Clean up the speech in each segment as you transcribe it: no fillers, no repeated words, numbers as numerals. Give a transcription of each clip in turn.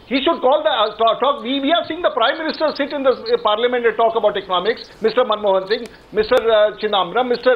He should call the talk. We are seeing the Prime Minister sit in the Parliament and talk about economics. Mr. Manmohan Singh, Mr. Chidambaram, Mr.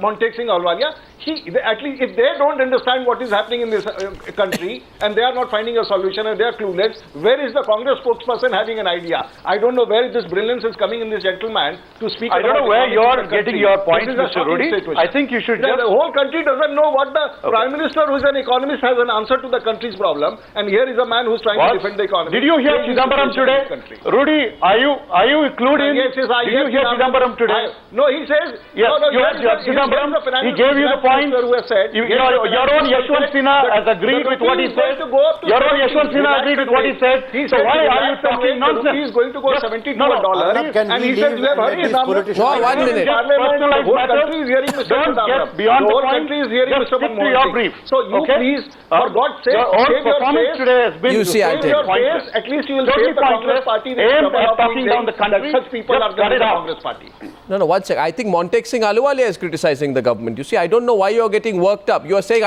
Montek Singh Ahluwalia. At least if they don't understand what is happening in this country and they are not finding a solution and they are clueless, where is the Congress spokesperson having an idea? I don't know where this brilliance is coming in this gentleman to speak. I don't know where you are getting your point, Mr. Rudy. I think you should The whole country doesn't know what the Prime Minister, who is an economist, has an answer to the country's problem, and here is a man who's trying to defend the economy. Did you hear Chidambaram today? Rudy, are you clued in? Yes, Did you hear Chidambaram today? No, he says. Yes, no, you heard Chidambaram. He gave you the point. Who has said, your own Yashwant Sinha has agreed with what he said. Your own Yashwant Sinha agreed with what he said. So why are you talking nonsense? He is going to go $72, and he says we have heard his numbers. No, 1 minute. The whole country is hearing Mr. Don't get beyond the whole the point. country is hearing Just Mr. stick to your brief. So you please, for God's sake, save your face. Today has been Save your face. At least you will save the Congress Party. Aim at talking down the country. Such people are going to the Congress Party. No, 1 second. I think Montek Singh Ahluwalia is criticizing the government. You see, I don't know why you are getting worked up. You are saying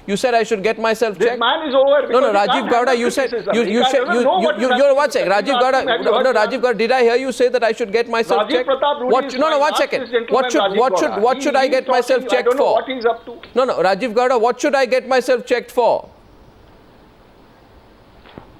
you said I should get myself checked. This man is over. No, Rajiv Gowda, you said you're 1 second. Rajiv Gowda, no, Rajiv Gowda, did I hear you say that I should get myself checked? No, 1 second. What should I get myself checked for? I don't know what he's up to. No, Rajiv Gowda, what should I get myself checked for?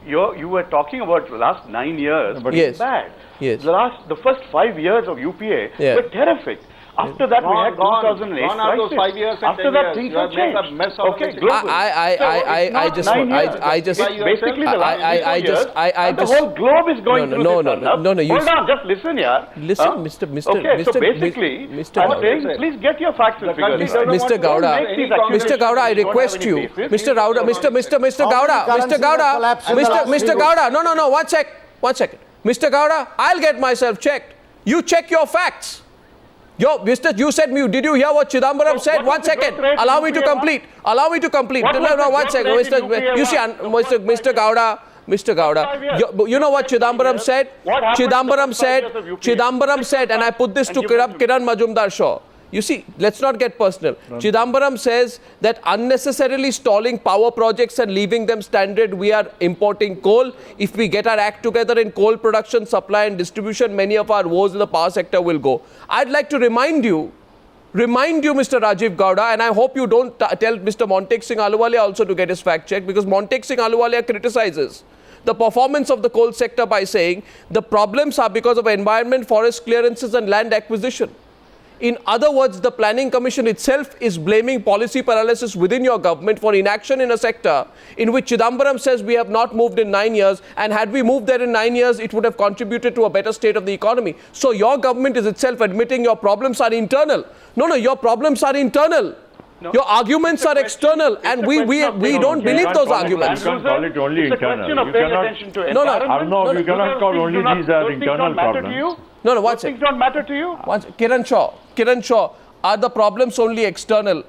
You were talking about the last 9 years, but Yes. it's bad. Yes. The first 5 years of UPA Yeah. were terrific. After that, we had 2008 gone are those crisis. 5 years and After 10 that, years. things You have have made a changed. mess of Okay, it. globally. I just It's basically the last I 3-4 years, just and the whole globe is going through this. No, you Hold on, just listen, yeah. Listen, Mr. Okay, so basically, I'm saying, please get your facts and figures. Mr. Gowda, Mr. Gowda, I request you, Mr. Gowda, Mr. Gowda, no, 1 second. Mr. Gowda, I'll get myself checked. You check your facts. You said, did you hear what Chidambaram said? 1 second. Allow me to complete. No, 1 second. You see, Mr. Gowda, you know what Chidambaram said? Chidambaram said, and I put this to Kiran Majumdar-Shaw. You see, let's not get personal. Chidambaram says that unnecessarily stalling power projects and leaving them stranded, we are importing coal. If we get our act together in coal production, supply and distribution, many of our woes in the power sector will go. I'd like to remind you, Mr. Rajiv Gowda, and I hope you don't tell Mr. Montek Singh Ahluwalia also to get his fact checked, because Montek Singh Ahluwalia criticizes the performance of the coal sector by saying the problems are because of environment, forest clearances and land acquisition. In other words, the Planning Commission itself is blaming policy paralysis within your government for inaction in a sector in which Chidambaram says we have not moved in 9 years, and had we moved there in 9 years, it would have contributed to a better state of the economy. So your government is itself admitting your problems are internal. No, your problems are internal. No. Your arguments are external, and we don't believe those arguments. You can't call it only internal. You cannot, you cannot call only these as internal problems. No, what's things don't matter to you? Kiran Shaw, are the problems only external?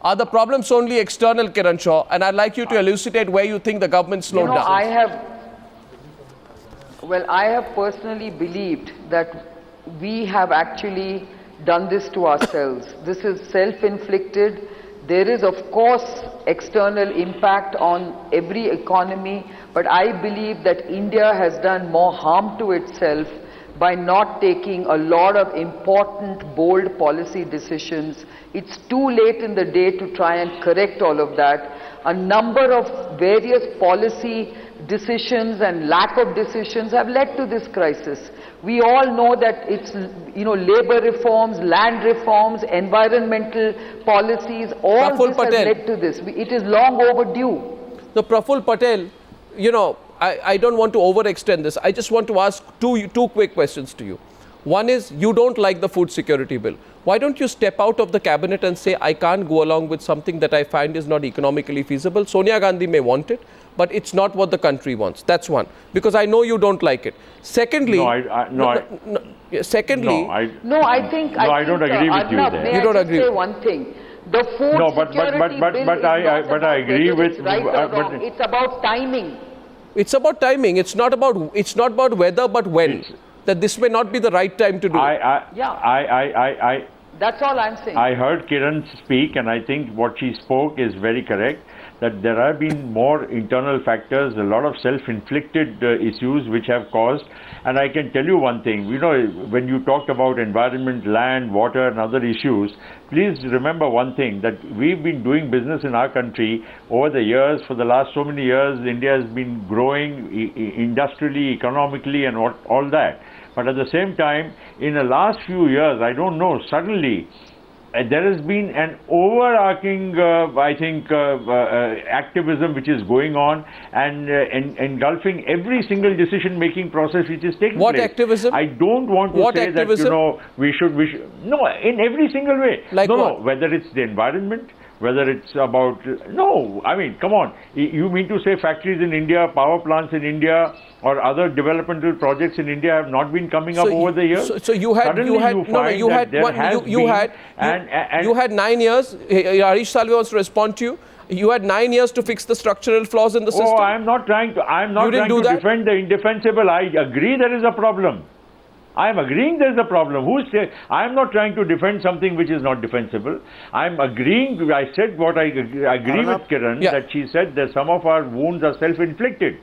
Are the problems only external, Kiran Shaw? And I'd like you to elucidate where you think the government slowed down. I have personally believed that we have actually done this to ourselves. This is self-inflicted. There is, of course, external impact on every economy, but I believe that India has done more harm to itself by not taking a lot of important, bold policy decisions. It's too late in the day to try and correct all of that. A number of various policy decisions and lack of decisions have led to this crisis. We all know that it's, labor reforms, land reforms, environmental policies, all this has led to this. It is long overdue. So, Praful Patel, I don't want to overextend this. I just want to ask two quick questions to you. One is, you don't like the food security bill. Why don't you step out of the cabinet and say, I can't go along with something that I find is not economically feasible? Sonia Gandhi may want it, but it's not what the country wants. That's one. Because I know you don't like it. Secondly, I don't agree with you there. You don't agree. Say one thing. The food security bill but I agree with. It's about timing. It's about timing. It's not about whether, but when. That this may not be the right time to do That's all I'm saying. I heard Kiran speak, and I think what she spoke is very correct. that there have been more internal factors, a lot of self-inflicted issues which have caused. And I can tell you one thing, you know, when you talked about environment, land, water and other issues, please remember one thing, that we've been doing business in our country over the years. For the last so many years, India has been growing industrially, economically and all that. But at the same time, in the last few years, I don't know, suddenly there has been an overarching, I think, activism which is going on and engulfing every single decision-making process which is taking What place. activism? I don't want to What say activism? that, you know, we should, no, in every single way. Like no, what? no, whether it's the environment, whether it's about, no, I mean, come on, you mean to say factories in India, power plants in India, or other developmental projects in India have not been coming up over the years? So you had, Suddenly you had, you no, no, find you that had, there one, has you been had, and you had 9 years. Harish Salve wants to respond to you. You had 9 years to fix the structural flaws in the system. Oh, I'm not trying to You didn't do that? defend the indefensible. I agree there is a problem. I'm agreeing there is a problem. I'm not trying to defend something which is not defensible. I'm agreeing, I said what I agree with Kiran, Yeah. that she said that some of our wounds are self-inflicted.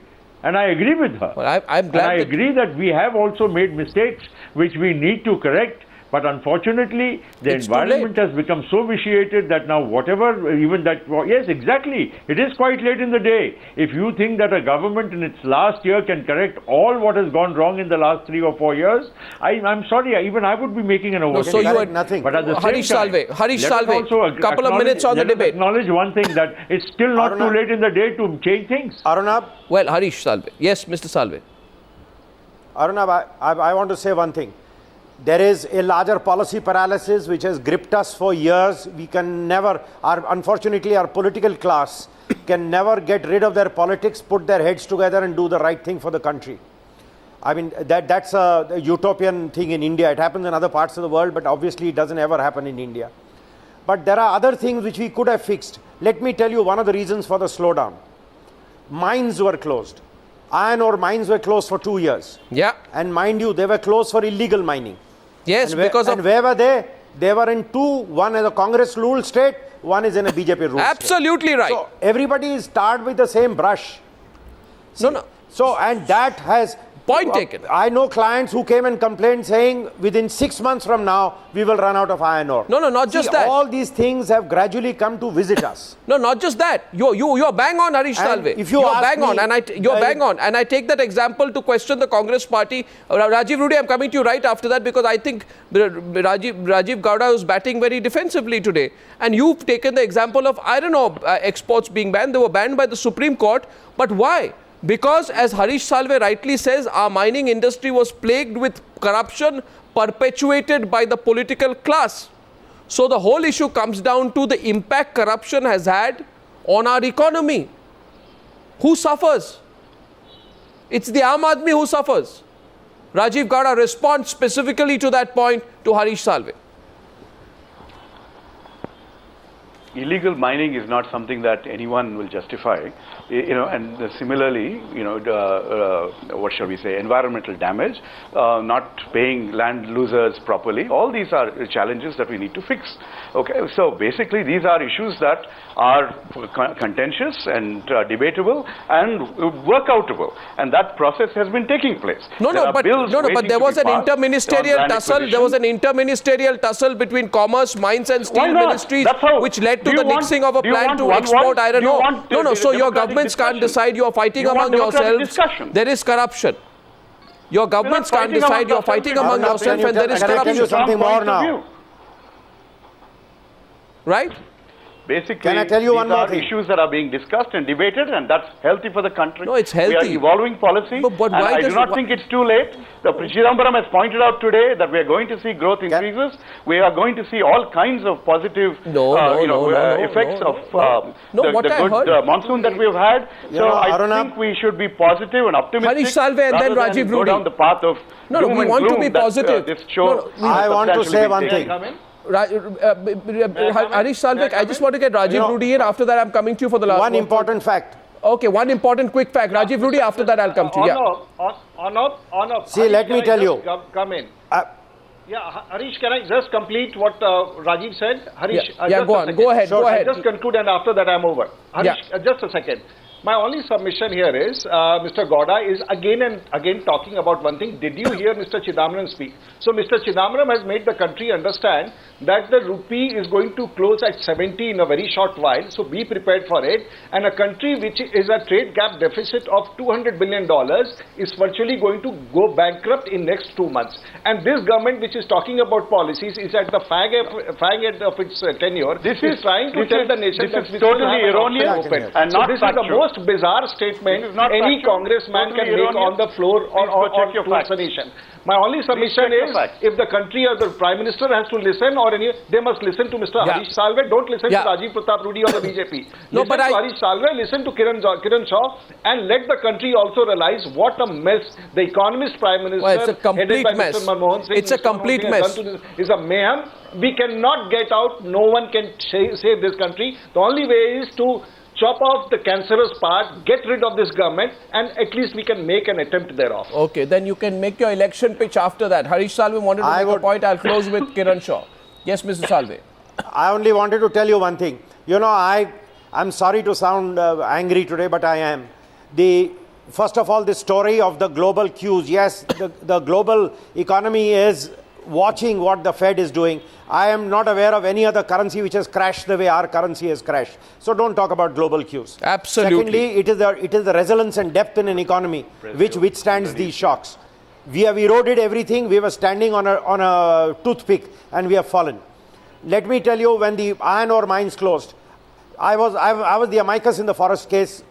And I agree with her. Well, I'm And glad I that- agree that we have also made mistakes which we need to correct. But unfortunately, the It's too environment late. has become so vitiated that now whatever, even that, yes, exactly, it is quite late in the day. If you think that a government in its last year can correct all what has gone wrong in the last 3 or 4 years, I'm sorry, even I would be making an No, so overstatement. you had nothing. But at the Harish same time, Salve, Harish let us Salve, also couple of minutes on the let us debate. acknowledge one thing, that it's still not too Aruna- late in the day to change things. Arunab, Well, Harish Salve. Yes, Mr. Salve. Arunab, I want to say one thing. There is a larger policy paralysis which has gripped us for years. We can never, unfortunately, our political class can never get rid of their politics, put their heads together and do the right thing for the country. I mean, that's a utopian thing in India. It happens in other parts of the world, but obviously it doesn't ever happen in India. But there are other things which we could have fixed. Let me tell you one of the reasons for the slowdown. Mines were closed. Iron ore mines were closed for 2 years. Yeah. And mind you, they were closed for illegal mining. Yes, And because and of... where were they? They were in two. One is a Congress ruled state, one is in a BJP ruled state. Absolutely right. So everybody is tarred with the same brush. No, no. So, and that has... Point taken. I know clients who came and complained saying within 6 months from now, we will run out of iron ore. No, no, not just that. All these things have gradually come to visit us. No, not just that. You're bang on, Harish And Salve. if you you're ask bang on, me, and you're bang on, and I take that example to question the Congress party. Rajiv Rudi, I'm coming to you right after that because I think Rajiv Gowda was batting very defensively today, and you've taken the example of iron ore exports being banned. They were banned by the Supreme Court, but why? Because, as Harish Salve rightly says, our mining industry was plagued with corruption perpetuated by the political class. So the whole issue comes down to the impact corruption has had on our economy. Who suffers? It's the Aam Aadmi who suffers. Rajiv Gowda responds specifically to that point to Harish Salve. Illegal mining is not something that anyone will justify, and similarly, what shall we say, environmental damage, not paying land losers properly. All these are challenges that we need to fix. Okay, so basically these are issues that are contentious and debatable and workoutable, and that process has been taking place. But there was an interministerial tussle. There was an interministerial tussle between Commerce, Mines and Steel Ministries, which led to the nixing of a plan to export iron ore. So your governments can't decide. You are fighting among yourselves. There is corruption. Your governments can't decide. You are fighting among yourselves, and there is Can I tell you corruption. something more now? Right? Basically, Can I tell you one these more are thing? issues that are being discussed and debated, and that's healthy for the country. No, it's We healthy. are evolving policy, But and why I does do not it- think it's too late. The Chidambaram has pointed out today that we are going to see growth increases. We are going to see all kinds of positive effects of what the I good heard- monsoon that we've had. So I Arunab- think we should be positive and optimistic. Harish Salve and then rather than Rajiv go Rudi. down the path of No, doom we and want to gloom be that, positive. this show I want to say one substantially thing. been taken. Harish Salve, I just want to get Rajiv Rudi in. After that, I'm coming to you for the last One important fact. Okay, one important quick fact. Rajiv Rudi, after that, I'll come to you. Yeah. On See, let me tell you. Come in. Yeah, Harish, can I just complete what Rajiv said? Harish, Yeah, just go a on. second. Go ahead. Sure, Go I'll ahead. just conclude and after that I'm over. Harish, Yeah. just a second. My only submission here is Mr. Gowda is again and again talking about one thing. Did you hear Mr. Chidambaram speak? So Mr. Chidambaram has made the country understand that the rupee is going to close at 70 in a very short while. So be prepared for it. And a country which is a trade gap deficit of $200 billion is virtually going to go bankrupt in next 2 months. And this government which is talking about policies is at the fag end of its tenure. This is is- trying to this tell is- the nation this that is we still totally have an option erroneous open. and So not this is the factual. most bizarre statement This is not any factual. congressman Totally can make erroneous. on the floor Please go check your towards facts. the nation. My only submission check your is facts. if the country or the Prime Minister has to listen or any, they must listen to Mr. Yeah. Harish Salve. Don't listen Yeah. to Rajiv Pratap Rudy or the BJP. No, listen but to I- Harish Salve, listen to Kiran Shaw and let the country also realize what a mess the economist Prime Minister Well, it's a complete headed by mess. Mr. Manmohan Singh, It's a Mr. Manmohan complete Singh has mess. done to this is a mayhem. We cannot get out. No one can save this country. The only way is to chop off the cancerous part, get rid of this government, and at least we can make an attempt thereof. Okay, then you can make your election pitch after that. Harish Salve wanted to I make a would- point. I'll close with Kiran Shaw. Yes, Mr. Salve. I only wanted to tell you one thing. You know, I'm sorry to sound angry today, but I am. First of all, the story of the global cues. Yes, the global economy is watching what the Fed is doing. I am not aware of any other currency which has crashed the way our currency has crashed. So don't talk about global cues. Absolutely. Secondly, it is the resilience and depth in an economy which withstands these shocks. We have eroded everything. We were standing on a toothpick and we have fallen. Let me tell you, when the iron ore mines closed, I was the amicus in the forest case.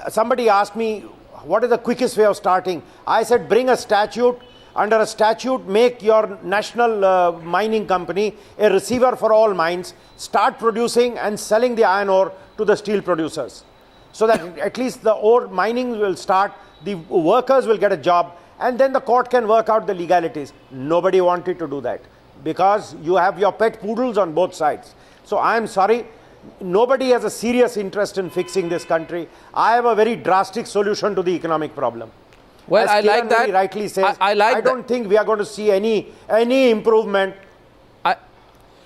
Somebody asked me, what is the quickest way of starting? I said, bring a statute. Under a statute, make your national mining company a receiver for all mines. Start producing and selling the iron ore to the steel producers. So that at least the ore mining will start, the workers will get a job, and then the court can work out the legalities. Nobody wanted to do that because you have your pet poodles on both sides. So I am sorry. Nobody has a serious interest in fixing this country. I have a very drastic solution to the economic problem. Well, As I like Kiran that. very rightly says, I like I don't think we are going to see any improvement.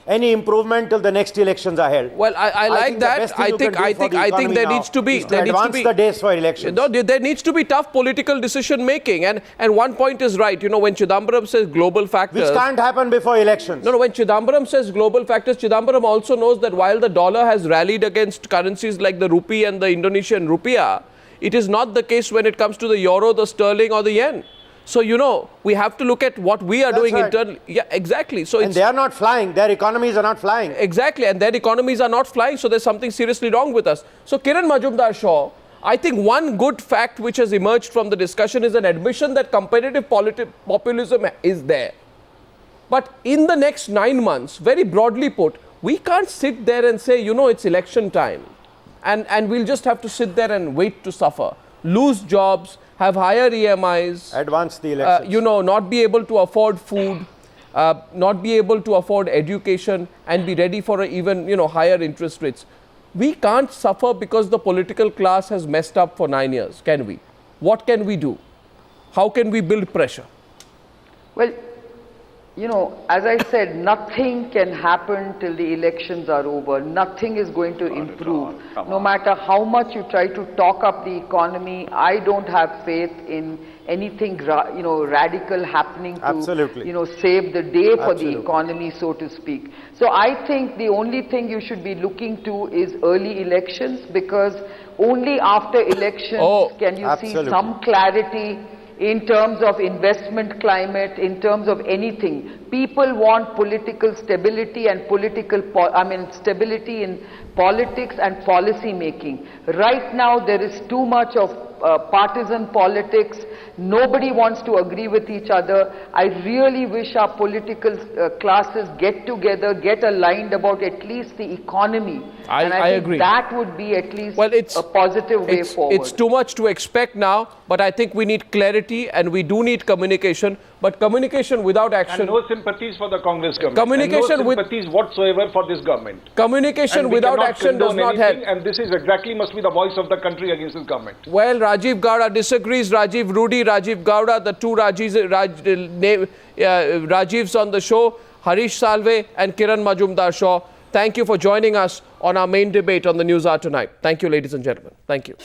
Any improvement till the next elections are held. Well, I like think the that. best thing I you think can do for the economy there now needs to be is to advance the days for elections. No, there needs to be tough political decision making, and one point is right. You know, when Chidambaram says global factors, Which can't happen before elections. No, when Chidambaram says global factors, Chidambaram also knows that while the dollar has rallied against currencies like the rupee and the Indonesian rupiah, it is not the case when it comes to the euro, the sterling, or the yen. So, you know, we have to look at what we are That's doing right. internally. Yeah, exactly. So And it's they are not flying. Their economies are not flying. exactly, and their economies are not flying, so there's something seriously wrong with us. So, Kiran Majumdar Shaw, I think one good fact which has emerged from the discussion is an admission that competitive populism is there. But in the next 9 months, very broadly put, we can't sit there and say, you know, it's election time, and we'll just have to sit there and wait to suffer, lose jobs, have higher EMIs, Advance the elections. you know, not be able to afford food, not be able to afford education, and be ready for even, you know, higher interest rates. We can't suffer because the political class has messed up for 9 years, can we? What can we do? How can we build pressure? Well, you know, as I said, nothing can happen till the elections are over. Nothing is going to improve. No matter how much you try to talk up the economy, I don't have faith in anything, you know, radical happening to, Absolutely. you know, save the day for Absolutely. the economy, so to speak. So I think the only thing you should be looking to is early elections, because only after elections can you absolutely. see some clarity in terms of investment climate, in terms of anything. People want political stability and stability in politics and policy making. Right now there is too much of partisan politics. Nobody wants to agree with each other. I really wish our political classes get together, get aligned about at least the economy. And I think agree. that would be at least Well, it's a positive way forward. It's too much to expect now, but I think we need clarity and we do need communication. but communication without And action, no sympathies for the Congress government. Communication and no with- sympathies whatsoever for this government. communication And we without cannot action does condone not help. anything, and this is exactly must be the voice of the country against this government. Well, Rajiv Gowda disagrees. Rajiv Rudy, Rajiv Gowda, the two Rajivs on the show, Harish Salve and Kiran Majumdar Shaw. Thank you for joining us on our main debate on the News Hour tonight. Thank you, ladies and gentlemen. Thank you.